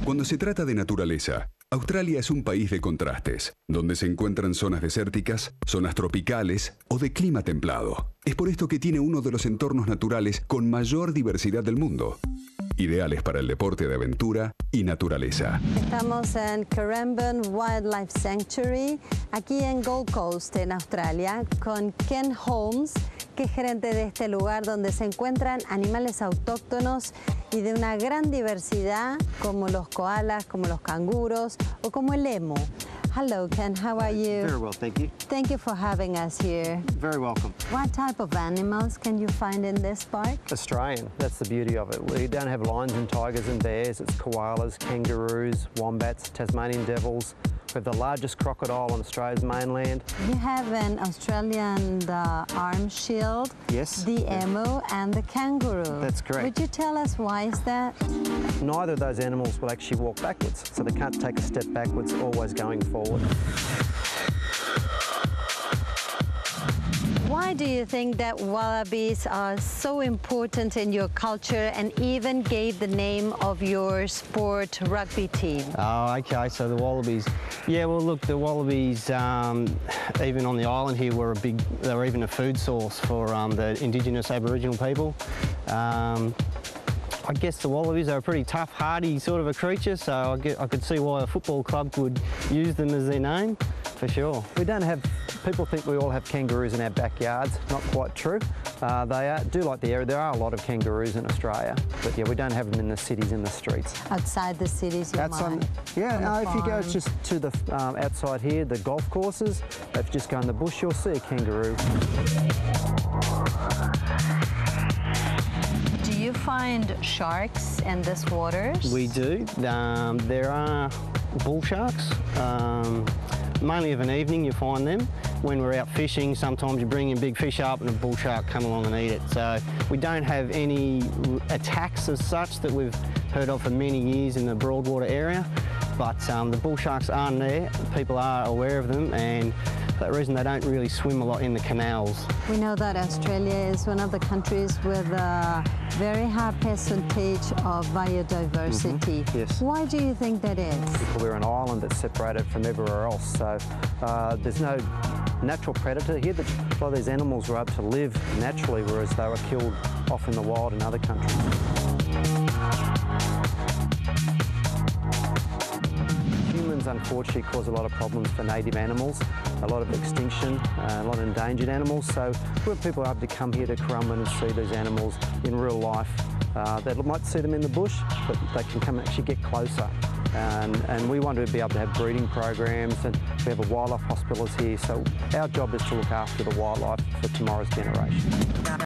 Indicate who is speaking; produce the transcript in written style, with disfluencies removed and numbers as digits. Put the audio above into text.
Speaker 1: Cuando se trata de naturaleza, Australia es un país de contrastes, donde se encuentran zonas desérticas, zonas tropicales o de clima templado. Es por esto que tiene uno de los entornos naturales con mayor diversidad del mundo, ideales para el deporte de aventura y naturaleza.
Speaker 2: Estamos en Currumbin Wildlife Sanctuary, aquí en Gold Coast, en Australia, con Ken Holmes, que es gerente de este lugar donde se encuentran animales autóctonos y de una gran diversidad, como los koalas, como los canguros o como el emu. Hello, Ken. How are you?
Speaker 3: Very well, thank you.
Speaker 2: Thank you for having us here.
Speaker 3: Very welcome.
Speaker 2: What type of animals can you find in this park?
Speaker 3: Australian, that's the beauty of it. We don't have lions and tigers and bears. It's koalas, kangaroos, wombats, Tasmanian devils. We have the largest crocodile on Australia's mainland.
Speaker 2: You have an Australian arm shield,
Speaker 3: Yes.
Speaker 2: the emu and the kangaroo.
Speaker 3: That's correct.
Speaker 2: Would you tell us why is that?
Speaker 3: Neither of those animals will actually walk backwards, so they can't take a step backwards, always going forward.
Speaker 2: Why do you think that wallabies are so important in your culture and even gave the name of your sport rugby team?
Speaker 4: Oh, okay, so the wallabies. Yeah, well, look, the wallabies, even on the island here, they were even a food source for the Indigenous Aboriginal people. I guess the wallabies are a pretty tough, hardy sort of a creature, so I could see why a football club would use them as their name, for sure.
Speaker 3: We don't have, people think we all have kangaroos in our backyards. Not quite true. They do like the area. There are a lot of kangaroos in Australia, but yeah, we don't have them in the cities, in the streets.
Speaker 2: Outside the cities, you might?
Speaker 3: Yeah,
Speaker 2: On the
Speaker 3: if you go
Speaker 2: farms.
Speaker 3: just to the outside here, the golf courses, if you just go in the bush, you'll see a kangaroo.
Speaker 2: Do you find sharks in these waters?
Speaker 4: We do. There are bull sharks. Mainly of an evening you find them. When we're out fishing, sometimes you bring in big fish up and a bull shark come along and eat it. So we don't have any attacks as such that we've heard of for many years in the Broadwater area. But the bull sharks aren't there. People are aware of them, and for that reason they don't really swim a lot in the canals.
Speaker 2: We know that Australia is one of the countries with a very high percentage of biodiversity.
Speaker 3: Yes.
Speaker 2: Why do you think that is?
Speaker 3: We're an island that's separated from everywhere else, so there's no natural predator here. A lot of these animals were able to live naturally, whereas they were killed off in the wild in other countries. Humans unfortunately cause a lot of problems for native animals, a lot of extinction, a lot of endangered animals, so when people are able to come here to Currumbin and see these animals in real life, they might see them in the bush, but they can come and actually get closer. And we want to be able to have breeding programs, and we have a wildlife hospitals here, so our job is to look after the wildlife for tomorrow's generation.